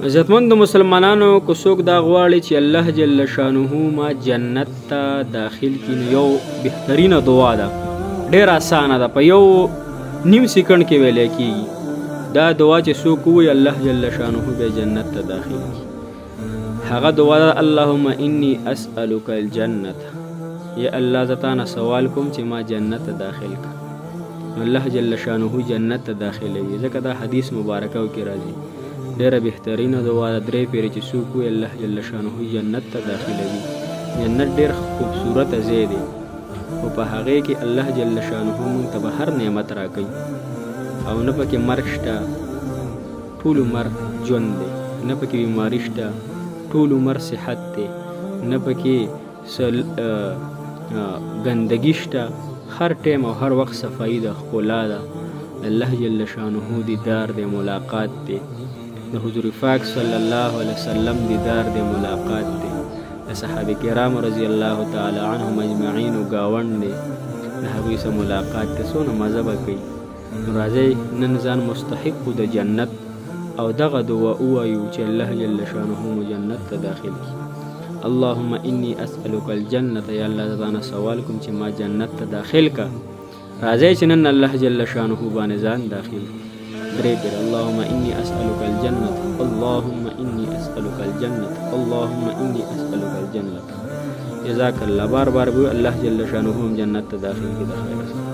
عزتمند مسلمانانو کو څوک دا غواړي چې الله جل شانه ما جنت ته داخل کړي، یو بهترینه دعا ده، ډېر اسانه ده، په یو نیم سکند کې ویل کېږي. دا دعا چې څوک ووایي الله جل شانه به جنت ته داخل کړي. هغه دعا ده اللهم انی اسألک الجنة. یا الله زه تا نه سوال کوم چې ما جنت ته داخل کړه. الله جل شانه جنت ته داخلوي، ځکه دا حدیث مبارکو کې راځي. ډېره بهترینه دعا ده، درې پیرې چې څوک وایي الله جل شانه جنت ته داخلوي. جنت ډېر خوبصورته ځای دی او په هغې کې الله جل شانه موږ ته به هر نعمت راکوي او نه پکې مرګ شته، ټول عمر ژوند دی، نه پکې بیماري شته، ټول عمر صحت دی، نه پکې ګندګي شته، هر ټیم او هر وخت صفایي ده، ښکلا ده. الله جل شانه دیدار دی، ملاقات دی، د حضور پاک صلی الله علیه وسلم دیدار دی، ملاقات دی، د صحابه کرام رضی الله تعالی عنهم اجمعین او گاوند دی، د هغوی سره ملاقات دی. څونه مزه به کوي. نو راځئ نن ځان مستحق د جنت او دغه دعا ووایو چې الله جل شانه مو جنت ته داخل کړي. اللهم انی اسألک الجنة. یا الله زه تا نه سوال کوم چې ما جنت ته داخل کا. راځئ چې نن الله جل شانه باندې ځان داخل کړي. درې پیر اللهم انی اسألک الجنة، اللهم انی اسألک الجنة، اللهم انی اسألک الجنة. جزاک الله. بار بار به الله جل شانه هم جنت ته داخل کړي. د خیر